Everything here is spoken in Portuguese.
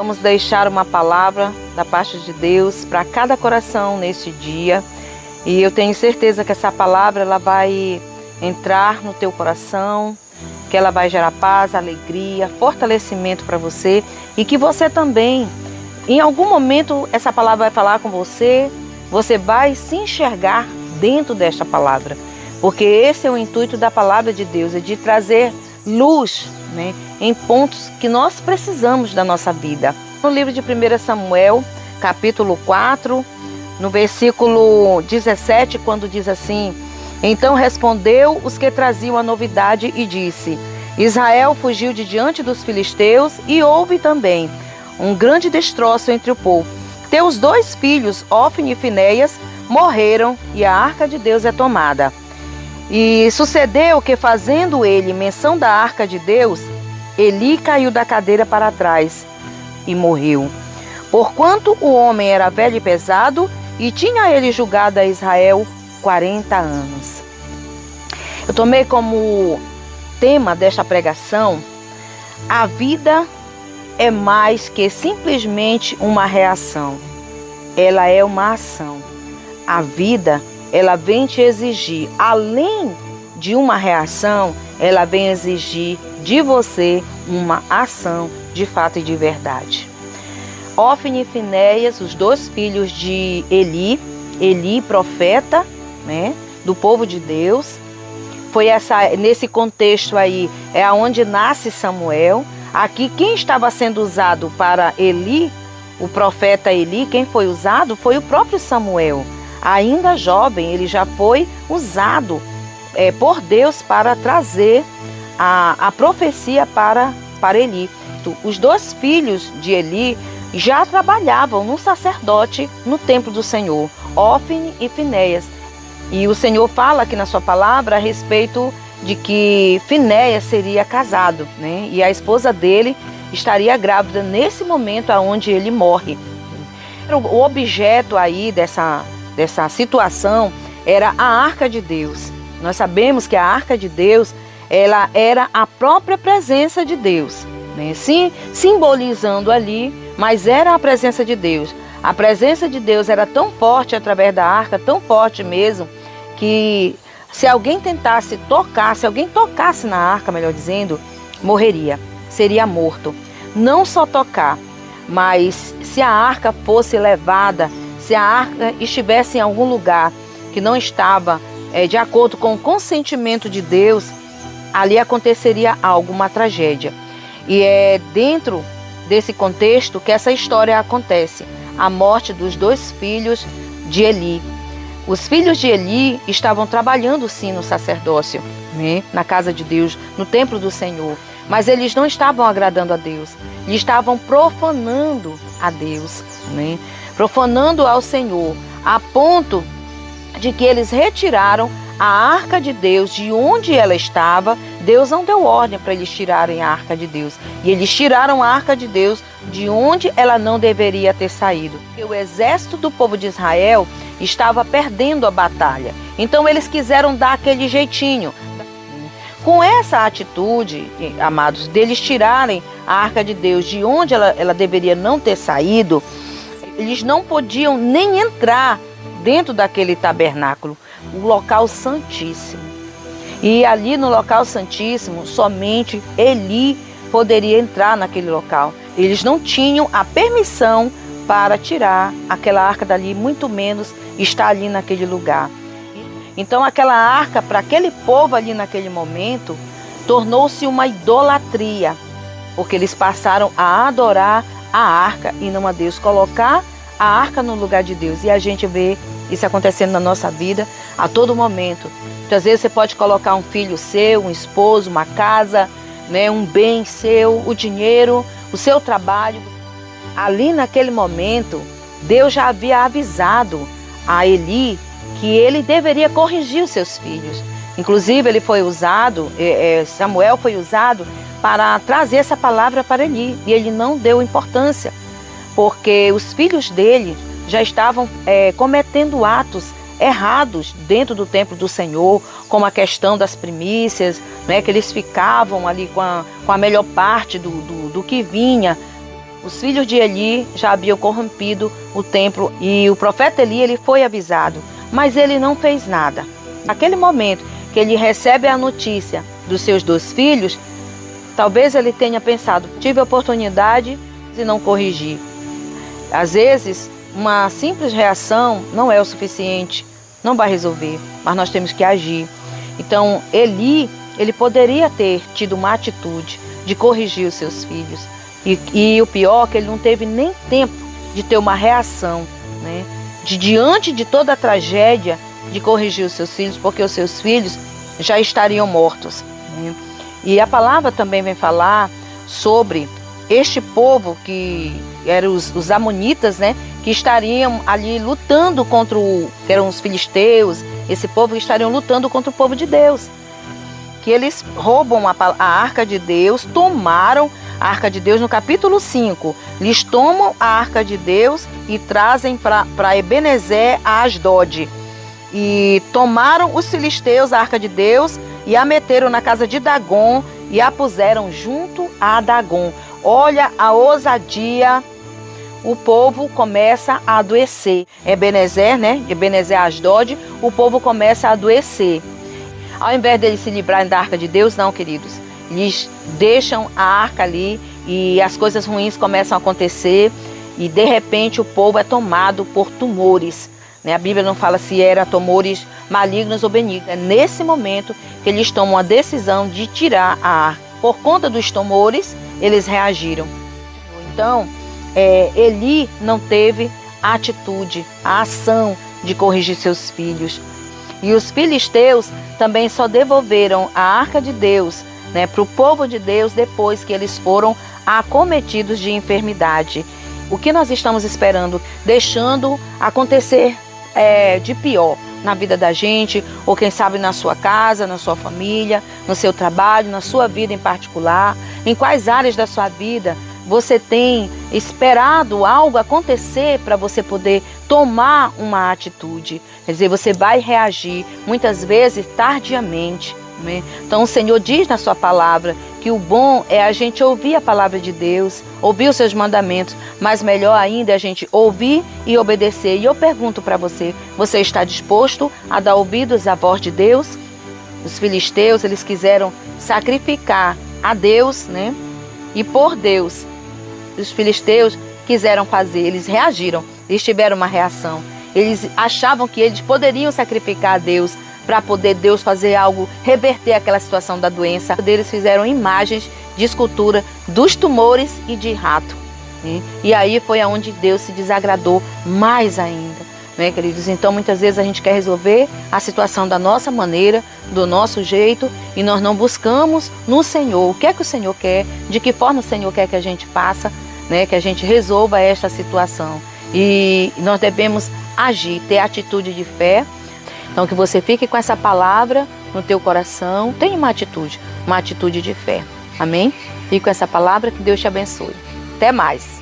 Vamos deixar uma palavra da parte de Deus para cada coração neste dia. E eu tenho certeza que essa palavra ela vai entrar no teu coração, que ela vai gerar paz, alegria, fortalecimento para você e que você também, em algum momento, essa palavra vai falar com você, você vai se enxergar dentro desta palavra. Porque esse é o intuito da palavra de Deus, é de trazer luz, né, em pontos que nós precisamos da nossa vida. No livro de 1 Samuel, capítulo 4, no versículo 17, quando diz assim: então respondeu os que traziam a novidade e disse: Israel fugiu de diante dos filisteus e houve também um grande destroço entre o povo. Teus 2 filhos, Ofni e Finéias, morreram e a arca de Deus é tomada. E sucedeu que, fazendo ele menção da arca de Deus, Eli caiu da cadeira para trás e morreu. Porquanto o homem era velho e pesado, e tinha ele julgado a Israel 40 anos. Eu tomei como tema desta pregação: a vida é mais que simplesmente uma reação, ela é uma ação. A vida, ela vem te exigir, além de uma reação, ela vem exigir de você uma ação de fato e de verdade. Ofni e Finéias, os 2 filhos de Eli, profeta, né, do povo de Deus. Foi nesse contexto aí, é onde nasce Samuel. Aqui quem estava sendo usado para Eli, o profeta Eli, quem foi usado foi o próprio Samuel. Ainda jovem, ele já foi usado por Deus para trazer a profecia para Eli. Os 2 filhos de Eli já trabalhavam no sacerdote no templo do Senhor, Ofni e Finéias. E o Senhor fala aqui na sua palavra a respeito de que Finéias seria casado, né? E a esposa dele estaria grávida nesse momento onde ele morre. O objeto aí dessa situação era a arca de Deus. Nós sabemos que a arca de Deus, ela era a própria presença de Deus, né? Sim, simbolizando ali, mas era a presença de Deus. A presença de Deus era tão forte através da arca, tão forte mesmo, que se alguém tentasse tocar, se alguém tocasse na arca, melhor dizendo, morreria, seria morto. Não só tocar, mas se a arca fosse levada, se a arca estivesse em algum lugar que não estava de acordo com o consentimento de Deus, ali aconteceria uma tragédia. E é dentro desse contexto que essa história acontece, a morte dos 2 filhos de Eli. Os filhos de Eli estavam trabalhando sim no sacerdócio, né, na casa de Deus, no templo do Senhor, mas eles não estavam agradando a Deus, eles estavam profanando a Deus, né, profanando ao Senhor, a ponto de que eles retiraram a arca de Deus de onde ela estava. Deus não deu ordem para eles tirarem a arca de Deus. E eles tiraram a arca de Deus de onde ela não deveria ter saído. Porque o exército do povo de Israel estava perdendo a batalha. Então eles quiseram dar aquele jeitinho. Com essa atitude, amados, deles tirarem a arca de Deus de onde ela deveria não ter saído, eles não podiam nem entrar dentro daquele tabernáculo, o local santíssimo. E ali no local santíssimo, somente Eli poderia entrar naquele local. Eles não tinham a permissão para tirar aquela arca dali, muito menos estar ali naquele lugar. Então aquela arca, para aquele povo ali naquele momento, tornou-se uma idolatria, porque eles passaram a adorar a arca e não a Deus, colocar a arca no lugar de Deus. E a gente vê isso acontecendo na nossa vida a todo momento. Muitas vezes você pode colocar um filho seu, um esposo, uma casa, né, um bem seu, o dinheiro, o seu trabalho. Ali naquele momento, Deus já havia avisado a Eli que ele deveria corrigir os seus filhos. Inclusive ele foi usado, Samuel foi usado para trazer essa palavra para Eli. E ele não deu importância, porque os filhos dele já estavam cometendo atos errados dentro do templo do Senhor, como a questão das primícias, né, que eles ficavam ali com a melhor parte do que vinha. os filhos de Eli já haviam corrompido o templo e o profeta Eli, ele foi avisado, mas ele não fez nada. Naquele momento que ele recebe a notícia dos seus 2 filhos, talvez ele tenha pensado, tive a oportunidade de não corrigir. Às vezes, uma simples reação não é o suficiente, não vai resolver, mas nós temos que agir. Então, Eli, ele poderia ter tido uma atitude de corrigir os seus filhos. E o pior é que ele não teve nem tempo de ter uma reação, né? Diante de toda a tragédia, de corrigir os seus filhos, porque os seus filhos já estariam mortos, né? E a palavra também vem falar sobre este povo que eram os amonitas, né? Que estariam ali lutando contra que eram os filisteus, esse povo que estariam lutando contra o povo de Deus. Que eles roubam a arca de Deus, tomaram a arca de Deus no capítulo 5. Eles tomam a arca de Deus e trazem para Ebenezer a Asdod. E tomaram os filisteus a arca de Deus e a meteram na casa de Dagom e a puseram junto a Dagom. Olha a ousadia, o povo começa a adoecer. Ebenezer, né? Ebenezer Asdod, o povo começa a adoecer. Ao invés deles se livrarem da arca de Deus, não, queridos. Eles deixam a arca ali e as coisas ruins começam a acontecer e de repente o povo é tomado por tumores. A Bíblia não fala se era tumores malignos ou benignos. É nesse momento que eles tomam a decisão de tirar a arca. Por conta dos tumores, eles reagiram. Então, Eli não teve a atitude, a ação de corrigir seus filhos. E os filisteus também só devolveram a arca de Deus, né, para o povo de Deus depois que eles foram acometidos de enfermidade. O que nós estamos esperando? Deixando acontecer de pior na vida da gente, ou quem sabe na sua casa, na sua família, no seu trabalho, na sua vida em particular. Em quais áreas da sua vida você tem esperado algo acontecer para você poder tomar uma atitude? Quer dizer, você vai reagir muitas vezes tardiamente, né? Então o Senhor diz na sua palavra que o bom é a gente ouvir a palavra de Deus, ouvir os seus mandamentos, mas melhor ainda é a gente ouvir e obedecer. E eu pergunto para você, você está disposto a dar ouvidos à voz de Deus? Os filisteus, eles quiseram sacrificar a Deus, né? E por Deus, os filisteus quiseram fazer, eles reagiram, eles tiveram uma reação. Eles achavam que eles poderiam sacrificar a Deus para poder Deus fazer algo, reverter aquela situação da doença. Eles fizeram imagens de escultura dos tumores e de rato, né? E aí foi aonde Deus se desagradou mais ainda, né, queridos? Então muitas vezes a gente quer resolver a situação da nossa maneira, do nosso jeito, e nós não buscamos no Senhor. O que é que o Senhor quer? De que forma o Senhor quer que a gente faça, né, que a gente resolva esta situação? E nós devemos agir, ter atitude de fé. Então que você fique com essa palavra no teu coração, tenha uma atitude de fé. Amém? Fique com essa palavra, que Deus te abençoe. Até mais.